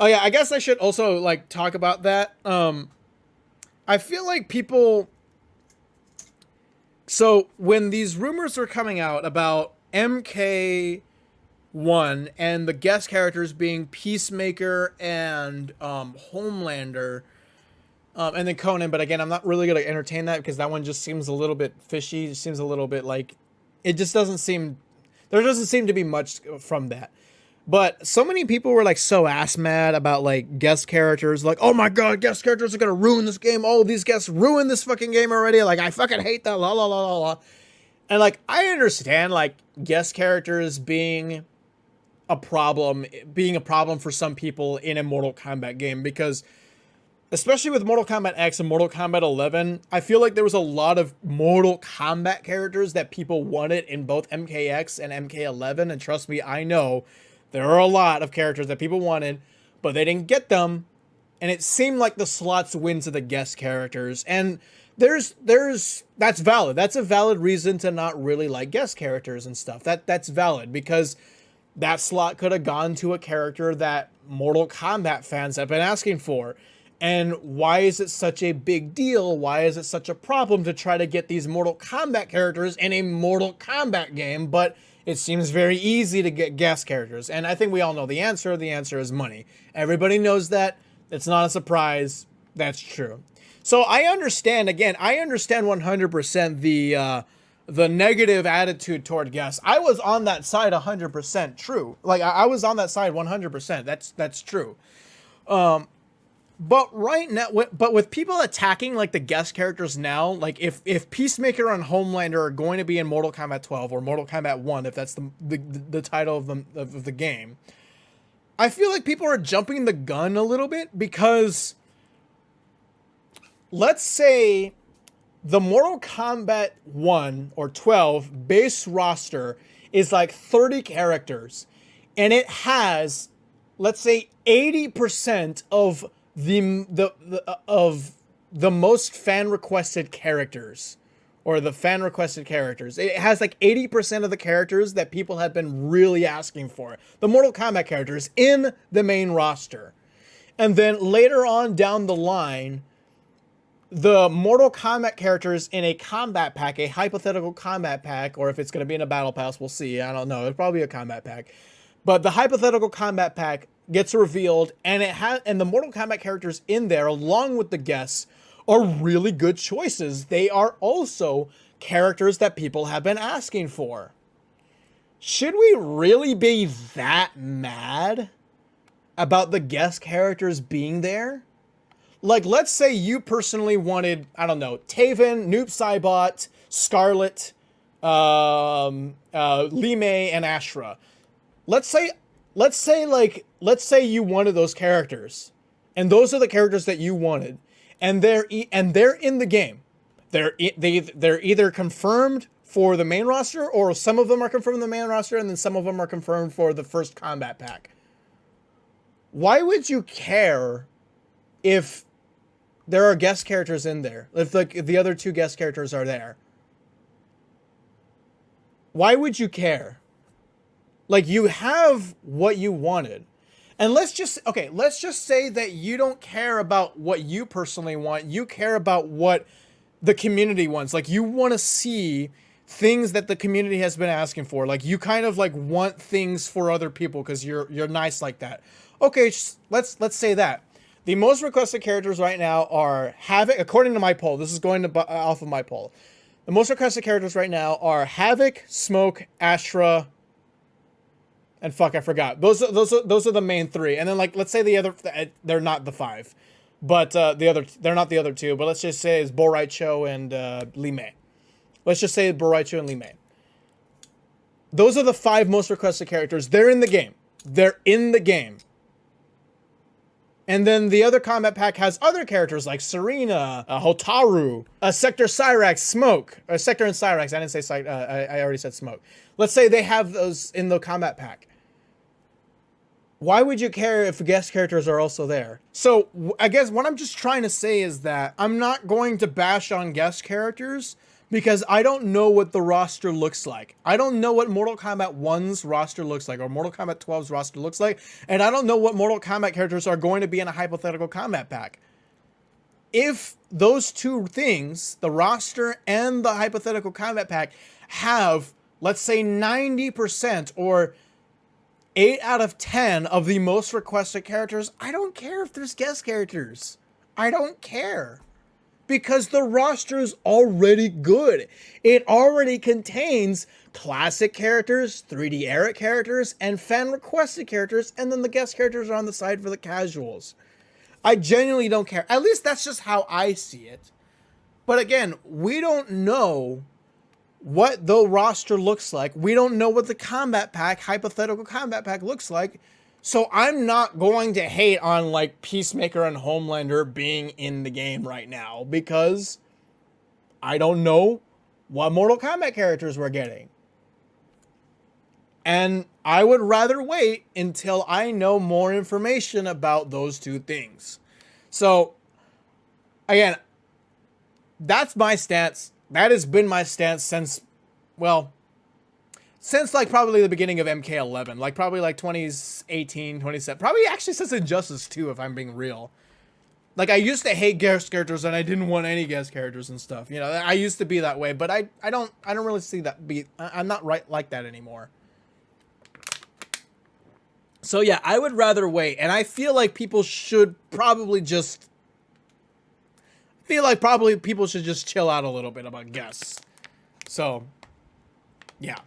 Oh yeah, I guess I should also like talk about that. I feel like people. So when these rumors were coming out about MK1 and the guest characters being Peacemaker and Homelander, and then Conan, but again, I'm not really gonna entertain that because that one just seems a little bit fishy. It seems a little bit like it just doesn't seem. There doesn't seem to be much from that. But so many people were like so ass mad about like guest characters, like, oh my god, guest characters are gonna ruin this game. Oh, these guests ruined this fucking game already. Like, I fucking hate that. La la la la la. And like, I understand like guest characters being a problem for some people in a Mortal Kombat game because, especially with Mortal Kombat X and Mortal Kombat 11, I feel like there was a lot of Mortal Kombat characters that people wanted in both MKX and MK11. And trust me, I know there are a lot of characters that people wanted, but they didn't get them. And it seemed like the slots win to the guest characters. And that's valid. That's a valid reason to not really like guest characters and stuff. That's valid because that slot could have gone to a character that Mortal Kombat fans have been asking for. And why is it such a big deal? Why is it such a problem to try to get these Mortal Kombat characters in a Mortal Kombat game? But it seems very easy to get guest characters. And I think we all know the answer. The answer is money. Everybody knows that. It's not a surprise. That's true. So I understand, again, I understand 100% the negative attitude toward guests. I was on that side 100% true. Like, I was on that side 100%. That's true. But right now, but with people attacking like the guest characters now, like if Peacemaker and Homelander are going to be in Mortal Kombat 12 or Mortal Kombat 1, if that's the title of the game, I feel like people are jumping the gun a little bit because let's say the Mortal Kombat 1 or 12 base roster is like 30 characters and it has, let's say, 80% of the most fan requested characters or the fan requested characters. It has like 80% of the characters that people have been really asking for. The Mortal Kombat characters in the main roster. And then later on down the line, the Mortal Kombat characters in a combat pack, a hypothetical combat pack, or if it's going to be in a battle pass, we'll see. I don't know. It's probably a combat pack. But the hypothetical combat pack gets revealed, and the Mortal Kombat characters in there, along with the guests, are really good choices. They are also characters that people have been asking for. Should we really be that mad about the guest characters being there? Like, let's say you personally wanted, I don't know, Taven, Noob Saibot, Scarlet, Li Mei, and Ashra. Let's say you wanted those characters, and those are the characters that you wanted, and they're in the game. They're either confirmed for the main roster, or some of them are confirmed in the main roster, and then some of them are confirmed for the first combat pack. Why would you care if there are guest characters in there? If the other two guest characters are there? Why would you care? Like, you have what you wanted. And let's just say that you don't care about what you personally want. You care about what the community wants. Like, you want to see things that the community has been asking for. Like, you kind of like want things for other people because you're nice like that. Okay, let's say that. The most requested characters right now are Havoc, according to my poll. This is going to off of my poll. The most requested characters right now are Havoc, Smoke, Ashra, and fuck, I forgot. Those are the main three. And then, like, let's say the other, they're not the five, but they're not the other two. But let's just say it's Bo' Rai Cho and Li Mei. Let's just say Bo' Rai Cho and Li Mei. Those are the five most requested characters. They're in the game. They're in the game. And then the other combat pack has other characters like Serena, Hotaru, Sector Cyrax, Smoke. Sector and Cyrax. I didn't say I already said Smoke. Let's say they have those in the combat pack. Why would you care if guest characters are also there? So I guess what I'm just trying to say is that I'm not going to bash on guest characters, because I don't know what the roster looks like. I don't know what Mortal Kombat 1's roster looks like, or Mortal Kombat 12's roster looks like, and I don't know what Mortal Kombat characters are going to be in a hypothetical combat pack. If those two things, the roster and the hypothetical combat pack, have, let's say, 90% or 8 out of 10 of the most requested characters, I don't care if there's guest characters. I don't care. Because the roster is already good. It already contains classic characters, 3D era characters, and fan requested characters, and then the guest characters are on the side for the casuals. I genuinely don't care. At least that's just how I see it. But again, we don't know what the roster looks like. We don't know what the combat pack, hypothetical combat pack, looks like. So I'm not going to hate on like Peacemaker and Homelander being in the game right now, because I don't know what Mortal Kombat characters we're getting. And I would rather wait until I know more information about those two things. So, again, that's my stance. That has been my stance since, well, since like probably the beginning of MK11. Like probably like 2018, 2017. Probably actually since Injustice 2, if I'm being real. Like I used to hate guest characters and I didn't want any guest characters and stuff. You know, I used to be that way, but I don't really see that I'm not right like that anymore. So yeah, I would rather wait, and I feel like people should probably just people should just chill out a little bit about guests. So, yeah.